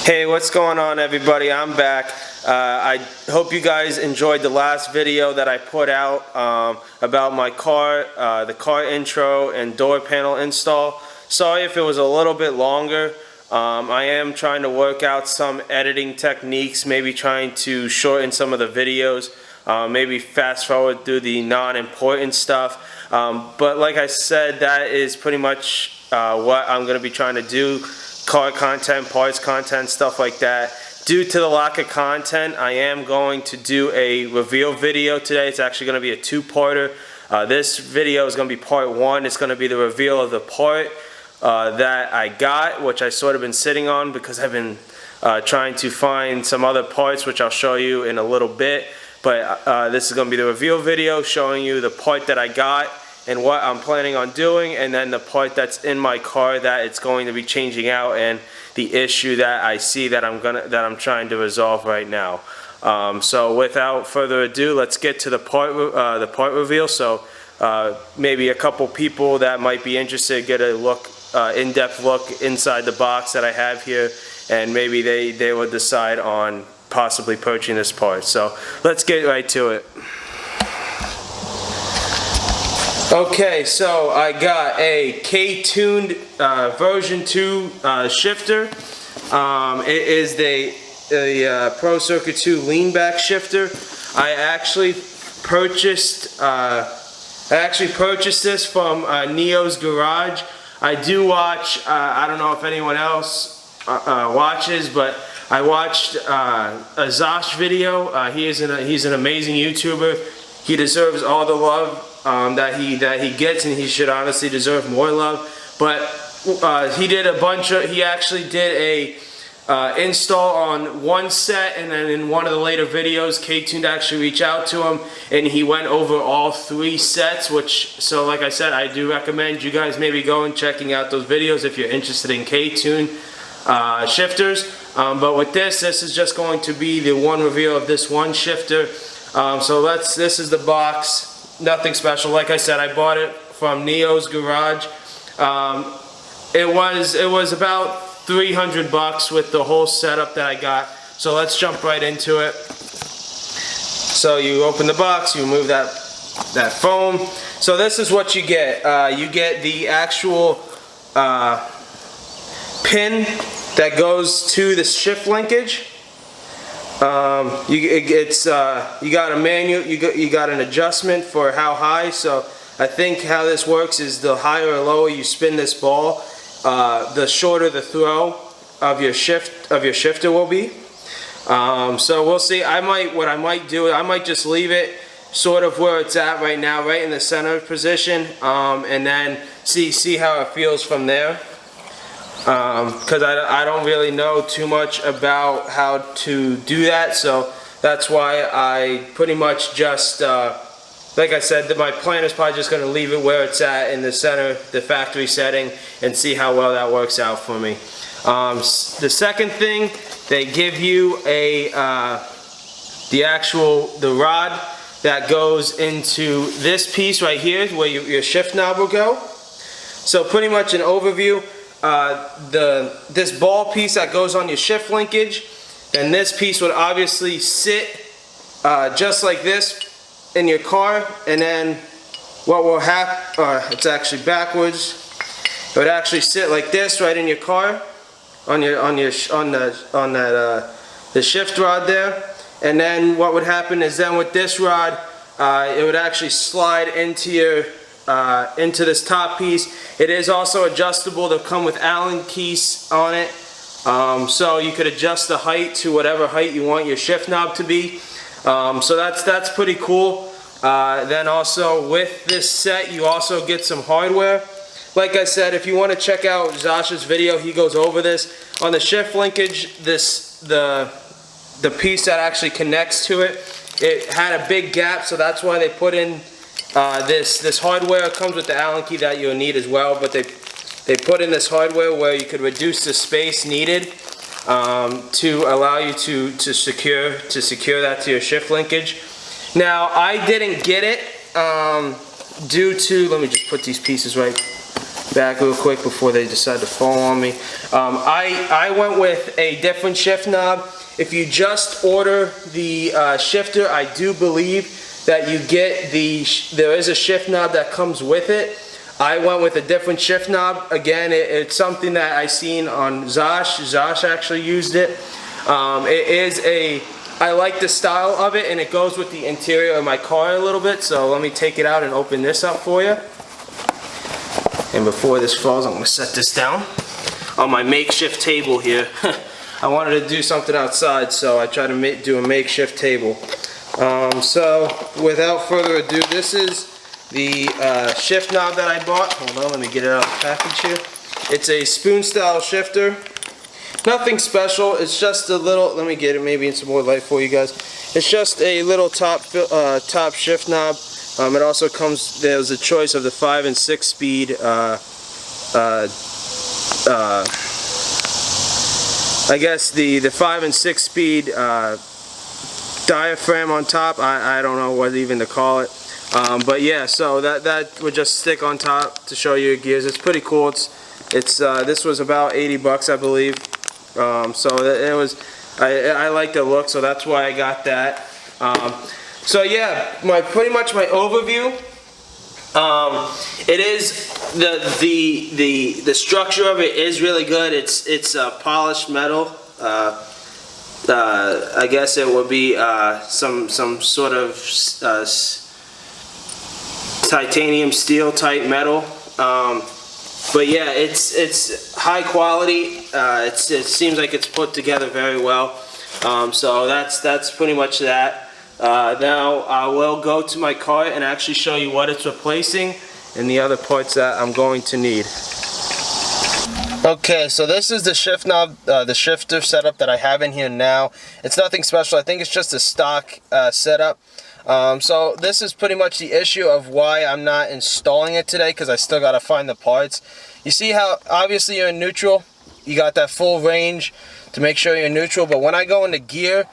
Hey, what's going on, everybody? I'm back. I hope you guys enjoyed the last video that I put out about my car, the car intro and door panel install. Sorry if it was a little bit longer. I am trying to work out some editing techniques, maybe trying to shorten some of the videos, maybe fast forward through the non-important stuff. But like I said, that is pretty much what I'm going to be trying to do. Car content, parts content, stuff like that. Due to the lack of content, I am going to do a reveal video today. It's actually going to be a two-parter. This video is going to be part one. It's going to be the reveal of the part that I got, which I sort of been sitting on because I've been trying to find some other parts, which I'll show you in a little bit. But this is going to be the reveal video showing you the part that I got and what I'm planning on doing, and then the part that's in my car that it's going to be changing out, and the issue that I see that I'm trying to resolve right now. So without further ado, let's get to the part reveal. So maybe a couple people that might be interested get a look, in-depth look inside the box that I have here, and maybe they will decide on possibly purchasing this part. So let's get right to it. Okay, so I got a K-tuned version 2 shifter. It is the Pro Circuit 2 lean back shifter. I actually purchased this from Neo's Garage. I do watch. I don't know if anyone else watches, but I watched a Zosh video. He's an amazing YouTuber. He deserves all the love that he gets, and he should honestly deserve more love. But he actually did a install on one set, and then in one of the later videos, K-Tuned actually reached out to him, and he went over all 3 sets. So like I said, I do recommend you guys maybe go and checking out those videos if you're interested in K-Tune shifters. But with this is just going to be the one reveal of this one shifter. This is the box. Nothing special. Like I said, I bought it from Neo's Garage. It was about $300 with the whole setup that I got. So let's jump right into it. So you open the box, you remove that foam. So this is what you get. You get the actual pin that goes to the shift linkage. You got a manual, you got an adjustment for how high. So I think how this works is the higher or lower you spin this ball, the shorter the throw of your shifter will be. So we'll see. What I might do, I might just leave it sort of where it's at right now, right in the center position, and then see how it feels from there. Because I don't really know too much about how to do that, so that's why I pretty much just, like I said, my plan is probably just going to leave it where it's at in the center, the factory setting, and see how well that works out for me. The second thing, they give you the rod that goes into this piece right here where your shift knob will go. So pretty much an overview. This ball piece that goes on your shift linkage, and this piece would obviously sit just like this in your car, and then what will happen, it's actually backwards, it would actually sit like this right in your car on the shift rod there. And then what would happen is then with this rod, it would actually slide into this top piece. It is also adjustable. They'll come with Allen keys on it, so you could adjust the height to whatever height you want your shift knob to be. So that's pretty cool. Then also with this set, you also get some hardware. Like I said, if you want to check out Zosh's video, he goes over this. On the shift linkage, the piece that actually connects to it, it had a big gap, so that's why they put in this hardware. It comes with the Allen key that you'll need as well, but they put in this hardware where you could reduce the space needed to allow you to secure that to your shift linkage. Now I didn't get it due to, let me just put these pieces right back real quick before they decide to fall on me. I went with a different shift knob. If you just order the shifter, I do believe that you get there is a shift knob that comes with it. I went with a different shift knob. Again, it's something that I seen on Zosh. Zosh actually used it. I like the style of it, and it goes with the interior of my car a little bit. So let me take it out and open this up for you. And before this falls, I'm going to set this down on my makeshift table here. I wanted to do something outside, so I tried to do a makeshift table. So without further ado, this is the shift knob that I bought. Hold on, let me get it out of the package here. It's a spoon style shifter. Nothing special, it's just a little, let me get it maybe in some more light for you guys. It's just a little top shift knob. It also comes, there's a choice of the 5 and 6 speed I guess the 5 and 6 speed diaphragm on top. I don't know what even to call it. But yeah, so that would just stick on top to show you gears. It's pretty cool. This was about 80 bucks, I believe. So it was, I like the look, so that's why I got that. So yeah, pretty much my overview. It is the structure of it is really good. It's polished metal. I guess it would be some sort of titanium steel type metal. But yeah, it's high quality. It seems like it's put together very well. So that's pretty much that. Now I will go to my car and actually show you what it's replacing and the other parts that I'm going to need. Okay, so this is the shift knob, the shifter setup that I have in here now. It's nothing special. I think it's just a stock setup. So this is pretty much the issue of why I'm not installing it today, because I still got to find the parts. You see how obviously you're in neutral, you got that full range to make sure you're in neutral, but when I go into gear,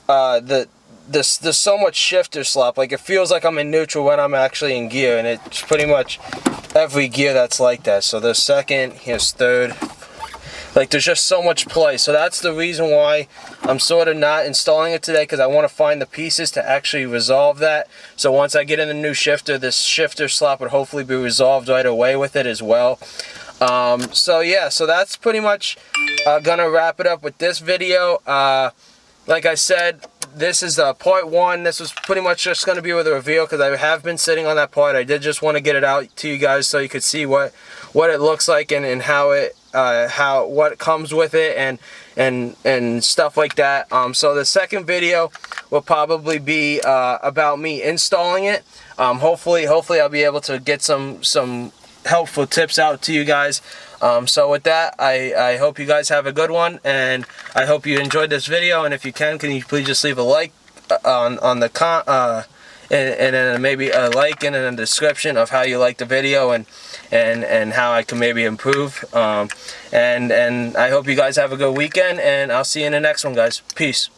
there's so much shifter slop. Like, it feels like I'm in neutral when I'm actually in gear, and it's pretty much every gear that's like that. So there's second, here's third. Like, there's just so much play. So that's the reason why I'm sort of not installing it today, because I want to find the pieces to actually resolve that. So once I get in the new shifter, this shifter slop would hopefully be resolved right away with it as well. So yeah, so that's pretty much gonna wrap it up with this video. Like I said, this is part one. This was pretty much just going to be with a reveal, because I have been sitting on that part. I did just want to get it out to you guys so you could see what it looks like and how what comes with it and stuff like that. So the second video will probably be about me installing it. Hopefully I'll be able to get some helpful tips out to you guys. So with that, I hope you guys have a good one, and I hope you enjoyed this video. And if you can you please just leave a like on the and then maybe a like and a description of how you like the video and how I can maybe improve. And I hope you guys have a good weekend, and I'll see you in the next one, guys. Peace.